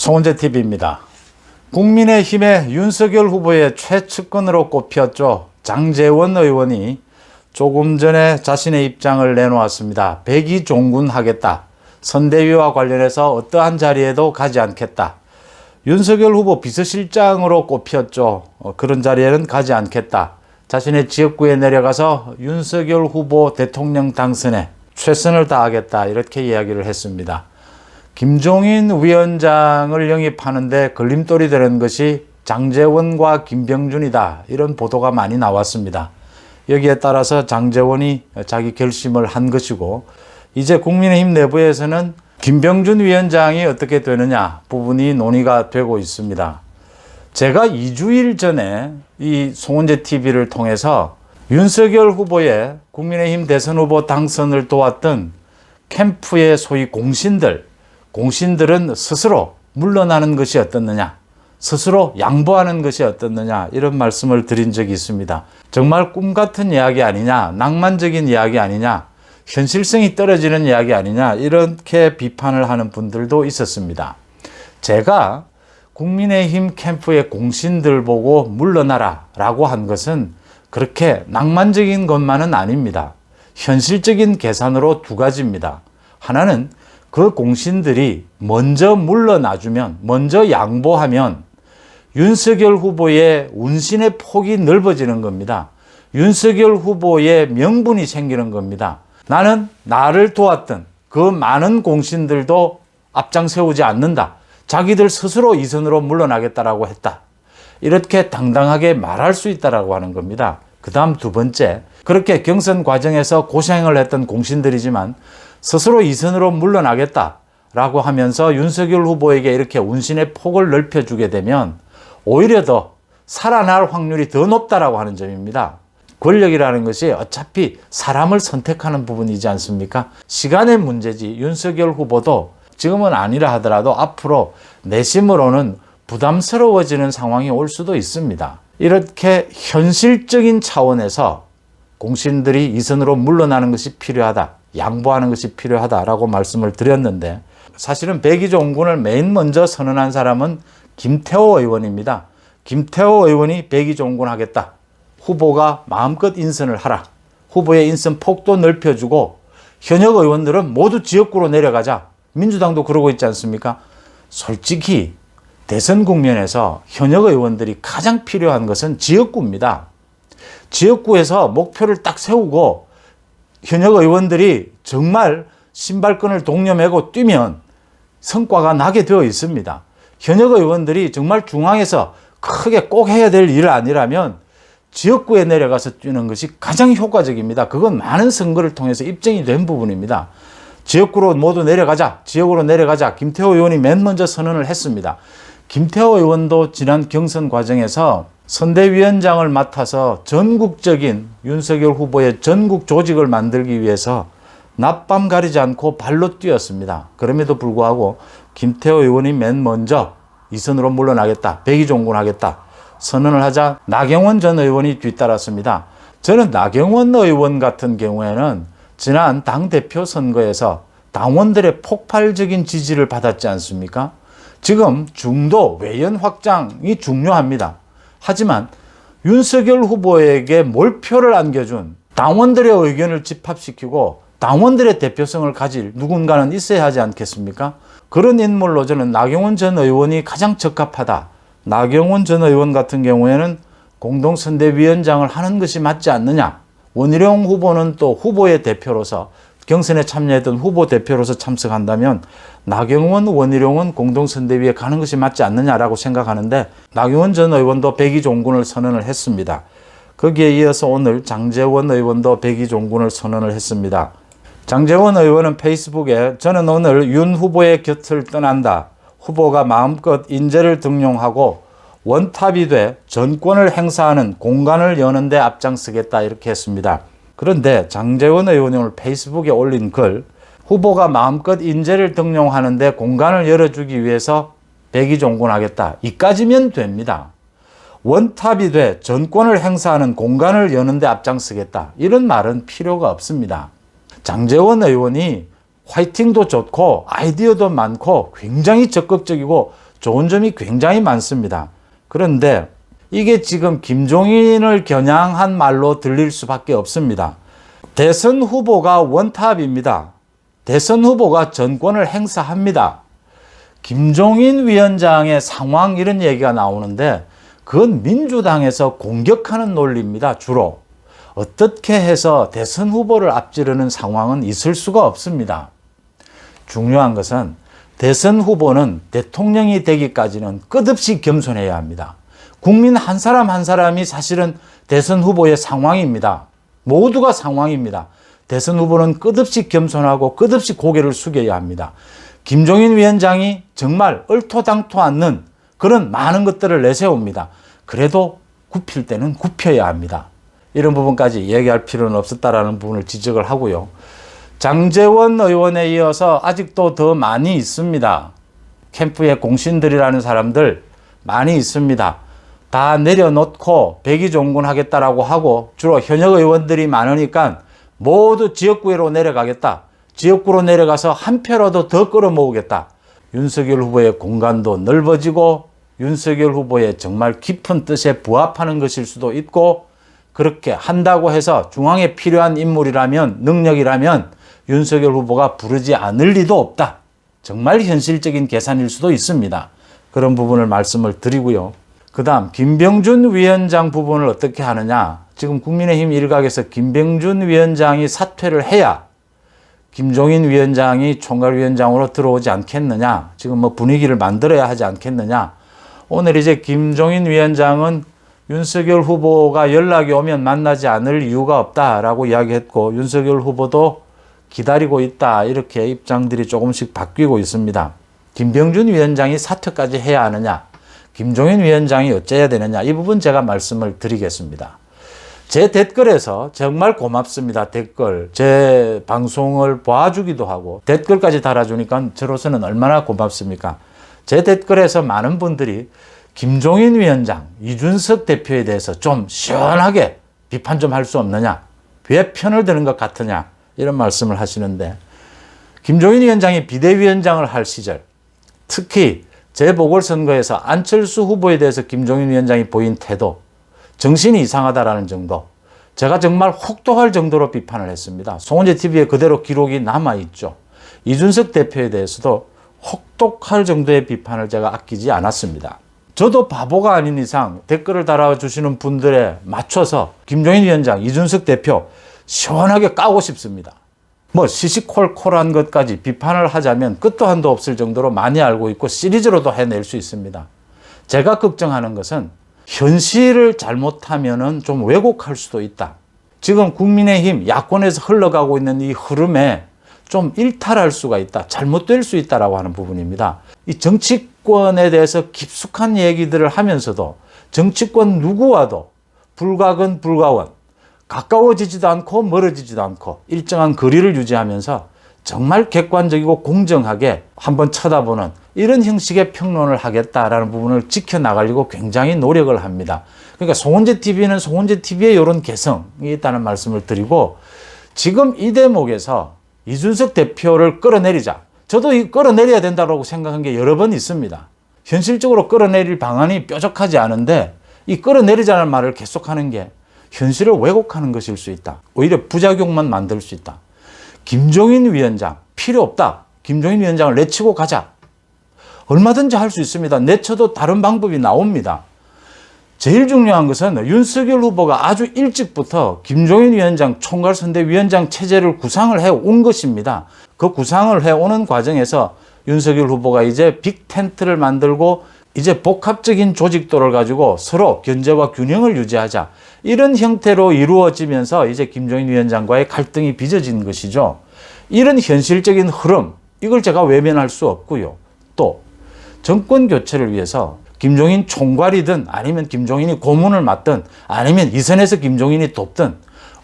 송은재TV입니다. 국민의힘의 윤석열 후보의 최측근으로 꼽혔죠. 장제원 의원이 조금 전에 자신의 입장을 내놓았습니다. 백의종군하겠다. 선대위와 관련해서 어떠한 자리에도 가지 않겠다. 윤석열 후보 비서실장으로 꼽혔죠. 그런 자리에는 가지 않겠다. 자신의 지역구에 내려가서 윤석열 후보 대통령 당선에 최선을 다하겠다. 이렇게 이야기를 했습니다. 김종인 위원장을 영입하는데 걸림돌이 되는 것이 장제원과 김병준이다. 이런 보도가 많이 나왔습니다. 여기에 따라서 장제원이 자기 결심을 한 것이고, 이제 국민의힘 내부에서는 김병준 위원장이 어떻게 되느냐 부분이 논의가 되고 있습니다. 제가 2주일 전에 이 송은재TV를 통해서 윤석열 후보의 국민의힘 대선 후보 당선을 도왔던 캠프의 소위 공신들은 스스로 물러나는 것이 어떻느냐, 스스로 양보하는 것이 어떻느냐, 이런 말씀을 드린 적이 있습니다. 정말 꿈 같은 이야기 아니냐, 낭만적인 이야기 아니냐, 현실성이 떨어지는 이야기 아니냐, 이렇게 비판을 하는 분들도 있었습니다. 제가 국민의힘 캠프의 공신들 보고 물러나라 라고 한 것은 그렇게 낭만적인 것만은 아닙니다. 현실적인 계산으로 두 가지입니다. 하나는 그 공신들이 먼저 물러나주면, 먼저 양보하면 윤석열 후보의 운신의 폭이 넓어지는 겁니다. 윤석열 후보의 명분이 생기는 겁니다. 나는 나를 도왔던 그 많은 공신들도 앞장 세우지 않는다. 자기들 스스로 이 선으로 물러나겠다라고 했다. 이렇게 당당하게 말할 수 있다라고 하는 겁니다. 그 다음 두 번째, 그렇게 경선 과정에서 고생을 했던 공신들이지만 스스로 이 선으로 물러나겠다라고 하면서 윤석열 후보에게 이렇게 운신의 폭을 넓혀주게 되면 오히려 더 살아날 확률이 더 높다라고 하는 점입니다. 권력이라는 것이 어차피 사람을 선택하는 부분이지 않습니까? 시간의 문제지. 윤석열 후보도 지금은 아니라 하더라도 앞으로 내심으로는 부담스러워지는 상황이 올 수도 있습니다. 이렇게 현실적인 차원에서 공신들이 이 선으로 물러나는 것이 필요하다, 양보하는 것이 필요하다라고 말씀을 드렸는데, 사실은 백의종군을 맨 먼저 선언한 사람은 김태호 의원입니다. 김태호 의원이 백의종군하겠다. 후보가 마음껏 인선을 하라. 후보의 인선 폭도 넓혀주고 현역 의원들은 모두 지역구로 내려가자. 민주당도 그러고 있지 않습니까? 솔직히 대선 국면에서 현역 의원들이 가장 필요한 것은 지역구입니다. 지역구에서 목표를 딱 세우고 현역 의원들이 정말 신발끈을 동여매고 뛰면 성과가 나게 되어 있습니다. 현역 의원들이 정말 중앙에서 크게 꼭 해야 될 일 아니라면 지역구에 내려가서 뛰는 것이 가장 효과적입니다. 그건 많은 선거를 통해서 입증이 된 부분입니다. 지역구로 모두 내려가자, 지역으로 내려가자. 김태호 의원이 맨 먼저 선언을 했습니다. 김태호 의원도 지난 경선 과정에서 선대위원장을 맡아서 전국적인 윤석열 후보의 전국 조직을 만들기 위해서 낮밤 가리지 않고 발로 뛰었습니다. 그럼에도 불구하고 김태호 의원이 맨 먼저 이 선으로 물러나겠다, 백의종군하겠다 선언을 하자 나경원 전 의원이 뒤따랐습니다. 저는 나경원 의원 같은 경우에는 지난 당대표 선거에서 당원들의 폭발적인 지지를 받았지 않습니까? 지금 중도 외연 확장이 중요합니다. 하지만 윤석열 후보에게 몰표를 안겨준 당원들의 의견을 집합시키고 당원들의 대표성을 가질 누군가는 있어야 하지 않겠습니까? 그런 인물로 저는 나경원 전 의원이 가장 적합하다. 나경원 전 의원 같은 경우에는 공동선대위원장을 하는 것이 맞지 않느냐. 원희룡 후보는 또 후보의 대표로서 경선에 참여했던 후보 대표로서 참석한다면 나경원, 원희룡은 공동선대위에 가는 것이 맞지 않느냐라고 생각하는데, 나경원 전 의원도 백의종군을 선언을 했습니다. 거기에 이어서 오늘 장제원 의원도 백의종군을 선언을 했습니다. 장제원 의원은 페이스북에 저는 오늘 윤 후보의 곁을 떠난다. 후보가 마음껏 인재를 등용하고 원탑이 돼 전권을 행사하는 공간을 여는 데 앞장서겠다 이렇게 했습니다. 그런데 장제원 의원이 오늘 페이스북에 올린 글, 후보가 마음껏 인재를 등용하는 데 공간을 열어주기 위해서 백의종군하겠다. 이까지면 됩니다. 원탑이 돼 전권을 행사하는 공간을 여는 데 앞장서겠다. 이런 말은 필요가 없습니다. 장제원 의원이 화이팅도 좋고 아이디어도 많고 굉장히 적극적이고 좋은 점이 굉장히 많습니다. 그런데 이게 지금 김종인을 겨냥한 말로 들릴 수밖에 없습니다. 대선 후보가 원탑입니다. 대선 후보가 전권을 행사합니다. 김종인 위원장의 상황 이런 얘기가 나오는데 그건 민주당에서 공격하는 논리입니다. 주로. 어떻게 해서 대선 후보를 앞지르는 상황은 있을 수가 없습니다. 중요한 것은 대선 후보는 대통령이 되기까지는 끝없이 겸손해야 합니다. 국민 한 사람 한 사람이 사실은 대선 후보의 상황입니다. 모두가 상황입니다. 대선 후보는 끝없이 겸손하고 끝없이 고개를 숙여야 합니다. 김종인 위원장이 정말 얼토당토 않는 그런 많은 것들을 내세웁니다. 그래도 굽힐 때는 굽혀야 합니다. 이런 부분까지 얘기할 필요는 없었다라는 부분을 지적을 하고요. 장제원 의원에 이어서 아직도 더 많이 있습니다. 캠프의 공신들이라는 사람들 많이 있습니다. 다 내려놓고 백의종군 하겠다라고 하고 주로 현역 의원들이 많으니까 모두 지역구로 내려가겠다. 지역구로 내려가서 한 표라도 더 끌어모으겠다. 윤석열 후보의 공간도 넓어지고 윤석열 후보의 정말 깊은 뜻에 부합하는 것일 수도 있고 그렇게 한다고 해서 중앙에 필요한 인물이라면 능력이라면 윤석열 후보가 부르지 않을 리도 없다. 정말 현실적인 계산일 수도 있습니다. 그런 부분을 말씀을 드리고요. 그 다음 김병준 위원장 부분을 어떻게 하느냐. 지금 국민의힘 일각에서 김병준 위원장이 사퇴를 해야 김종인 위원장이 총괄위원장으로 들어오지 않겠느냐. 지금 뭐 분위기를 만들어야 하지 않겠느냐. 오늘 이제 김종인 위원장은 윤석열 후보가 연락이 오면 만나지 않을 이유가 없다라고 이야기했고 윤석열 후보도 기다리고 있다. 이렇게 입장들이 조금씩 바뀌고 있습니다. 김병준 위원장이 사퇴까지 해야 하느냐. 김종인 위원장이 어째야 되느냐. 이 부분 제가 말씀을 드리겠습니다. 제 댓글에서 정말 고맙습니다. 댓글. 제 방송을 봐주기도 하고 댓글까지 달아주니까 저로서는 얼마나 고맙습니까? 제 댓글에서 많은 분들이 김종인 위원장, 이준석 대표에 대해서 좀 시원하게 비판 좀 할 수 없느냐. 왜 편을 드는 것 같으냐. 이런 말씀을 하시는데 김종인 위원장이 비대위원장을 할 시절 특히 재보궐선거에서 안철수 후보에 대해서 김종인 위원장이 보인 태도 정신이 이상하다라는 정도 제가 정말 혹독할 정도로 비판을 했습니다. 송원재 TV에 그대로 기록이 남아있죠. 이준석 대표에 대해서도 혹독할 정도의 비판을 제가 아끼지 않았습니다. 저도 바보가 아닌 이상 댓글을 달아주시는 분들에 맞춰서 김종인 위원장, 이준석 대표 시원하게 까고 싶습니다. 뭐 시시콜콜한 것까지 비판을 하자면 끝도 한도 없을 정도로 많이 알고 있고 시리즈로도 해낼 수 있습니다. 제가 걱정하는 것은 현실을 잘못하면은 좀 왜곡할 수도 있다. 지금 국민의힘 야권에서 흘러가고 있는 이 흐름에 좀 일탈할 수가 있다. 잘못될 수 있다라고 하는 부분입니다. 이 정치권에 대해서 깊숙한 얘기들을 하면서도 정치권 누구와도 불가근 불가원, 가까워지지도 않고 멀어지지도 않고 일정한 거리를 유지하면서 정말 객관적이고 공정하게 한번 쳐다보는 이런 형식의 평론을 하겠다라는 부분을 지켜나가려고 굉장히 노력을 합니다. 그러니까 송원재 TV는 송원재 TV의 이런 개성이 있다는 말씀을 드리고 지금 이 대목에서 이준석 대표를 끌어내리자. 저도 이 끌어내려야 된다고 생각한 게 여러 번 있습니다. 현실적으로 끌어내릴 방안이 뾰족하지 않은데 이 끌어내리자는 말을 계속하는 게 현실을 왜곡하는 것일 수 있다. 오히려 부작용만 만들 수 있다. 김종인 위원장 필요 없다. 김종인 위원장을 내치고 가자. 얼마든지 할 수 있습니다. 내쳐도 다른 방법이 나옵니다. 제일 중요한 것은 윤석열 후보가 아주 일찍부터 김종인 위원장 총괄선대위원장 체제를 구상을 해온 것입니다. 그 구상을 해오는 과정에서 윤석열 후보가 이제 빅텐트를 만들고 이제 복합적인 조직도를 가지고 서로 견제와 균형을 유지하자. 이런 형태로 이루어지면서 이제 김종인 위원장과의 갈등이 빚어진 것이죠. 이런 현실적인 흐름, 이걸 제가 외면할 수 없고요. 또 정권 교체를 위해서 김종인 총괄이든 아니면 김종인이 고문을 맡든 아니면 이 선에서 김종인이 돕든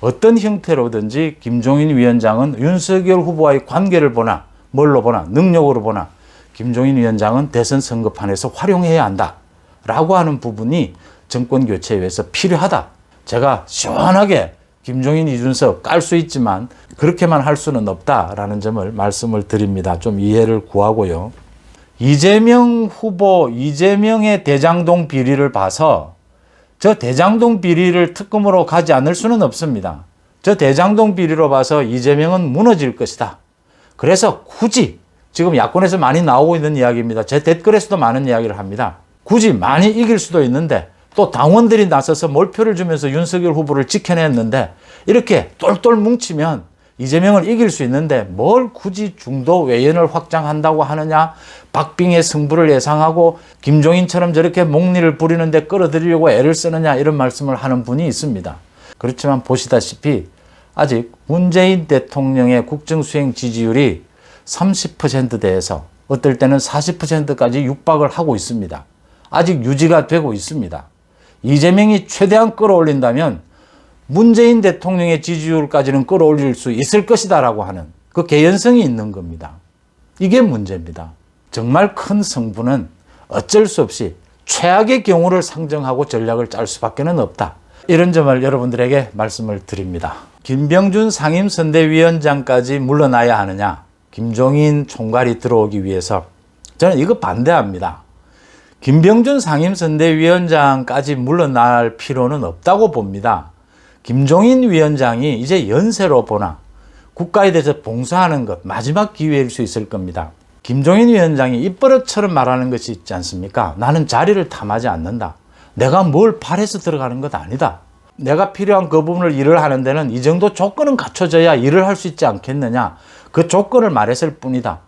어떤 형태로든지 김종인 위원장은 윤석열 후보와의 관계를 보나 뭘로 보나 능력으로 보나 김종인 위원장은 대선 선거판에서 활용해야 한다라고 하는 부분이 정권 교체에 의해서 필요하다. 제가 시원하게 김종인, 이준석 깔 수 있지만 그렇게만 할 수는 없다라는 점을 말씀을 드립니다. 좀 이해를 구하고요. 이재명 후보, 이재명의 대장동 비리를 봐서 저 대장동 비리를 특검으로 가지 않을 수는 없습니다. 저 대장동 비리로 봐서 이재명은 무너질 것이다. 그래서 굳이 지금 야권에서 많이 나오고 있는 이야기입니다. 제 댓글에서도 많은 이야기를 합니다. 굳이 많이 이길 수도 있는데 또 당원들이 나서서 몰표를 주면서 윤석열 후보를 지켜냈는데 이렇게 똘똘 뭉치면 이재명을 이길 수 있는데 뭘 굳이 중도 외연을 확장한다고 하느냐, 박빙의 승부를 예상하고 김종인처럼 저렇게 목리를 부리는데 끌어들이려고 애를 쓰느냐, 이런 말씀을 하는 분이 있습니다. 그렇지만 보시다시피 아직 문재인 대통령의 국정수행 지지율이 30%대에서 어떨 때는 40%까지 육박을 하고 있습니다. 아직 유지가 되고 있습니다. 이재명이 최대한 끌어올린다면 문재인 대통령의 지지율까지는 끌어올릴 수 있을 것이다라고 하는 그 개연성이 있는 겁니다. 이게 문제입니다. 정말 큰 승부는 어쩔 수 없이 최악의 경우를 상정하고 전략을 짤 수밖에는 없다. 이런 점을 여러분들에게 말씀을 드립니다. 김병준 상임선대위원장까지 물러나야 하느냐, 김종인 총괄이 들어오기 위해서 저는 이거 반대합니다. 김병준 상임선대위원장까지 물러날 필요는 없다고 봅니다. 김종인 위원장이 이제 연세로 보나 국가에 대해서 봉사하는 것 마지막 기회일 수 있을 겁니다. 김종인 위원장이 입버릇처럼 말하는 것이 있지 않습니까? 나는 자리를 탐하지 않는다. 내가 뭘 바래서 들어가는 것 아니다. 내가 필요한 그 부분을 일을 하는 데는 이 정도 조건은 갖춰져야 일을 할 수 있지 않겠느냐. 그 조건을 말했을 뿐이다.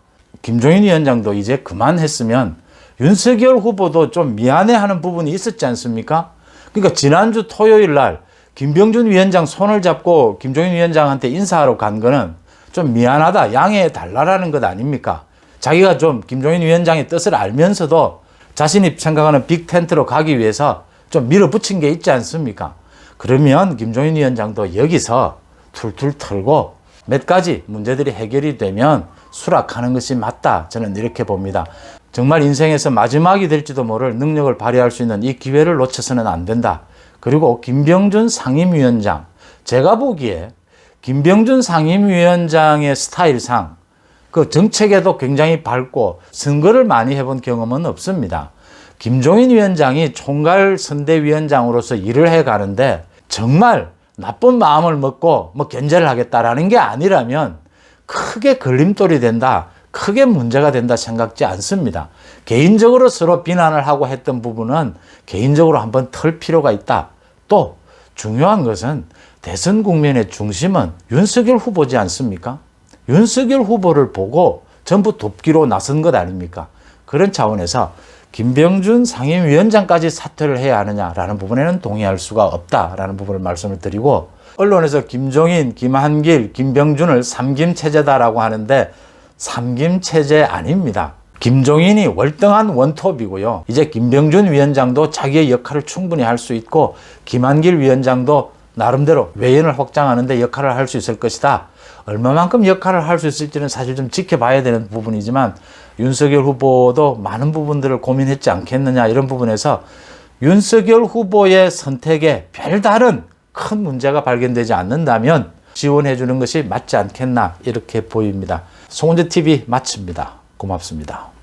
김종인 위원장도 이제 그만했으면 윤석열 후보도 좀 미안해하는 부분이 있었지 않습니까? 그러니까 지난주 토요일 날 김병준 위원장 손을 잡고 김종인 위원장한테 인사하러 간 거는 좀 미안하다, 양해해 달라라는 것 아닙니까? 자기가 좀 김종인 위원장의 뜻을 알면서도 자신이 생각하는 빅텐트로 가기 위해서 좀 밀어붙인 게 있지 않습니까? 그러면 김종인 위원장도 여기서 툴툴 털고 몇 가지 문제들이 해결이 되면 수락하는 것이 맞다. 저는 이렇게 봅니다. 정말 인생에서 마지막이 될지도 모를 능력을 발휘할 수 있는 이 기회를 놓쳐서는 안 된다. 그리고 김병준 상임위원장, 제가 보기에 김병준 상임위원장의 스타일상 그 정책에도 굉장히 밝고 선거를 많이 해본 경험은 없습니다. 김종인 위원장이 총괄 선대위원장으로서 일을 해가는데 정말 나쁜 마음을 먹고 견제를 하겠다라는 게 아니라면 크게 걸림돌이 된다, 크게 문제가 된다 생각지 않습니다. 개인적으로 서로 비난을 하고 했던 부분은 개인적으로 한번 털 필요가 있다. 또 중요한 것은 대선 국면의 중심은 윤석열 후보지 않습니까? 윤석열 후보를 보고 전부 돕기로 나선 것 아닙니까? 그런 차원에서 김병준 상임위원장까지 사퇴를 해야 하느냐라는 부분에는 동의할 수가 없다라는 부분을 말씀을 드리고, 언론에서 김종인, 김한길, 김병준을 삼김체제다라고 하는데 삼김체제 아닙니다. 김종인이 월등한 원톱이고요. 이제 김병준 위원장도 자기의 역할을 충분히 할 수 있고 김한길 위원장도 나름대로 외연을 확장하는 데 역할을 할 수 있을 것이다. 얼마만큼 역할을 할 수 있을지는 사실 좀 지켜봐야 되는 부분이지만 윤석열 후보도 많은 부분들을 고민했지 않겠느냐, 이런 부분에서 윤석열 후보의 선택에 별다른 큰 문제가 발견되지 않는다면 지원해 주는 것이 맞지 않겠나, 이렇게 보입니다. 송은재 TV 마칩니다. 고맙습니다.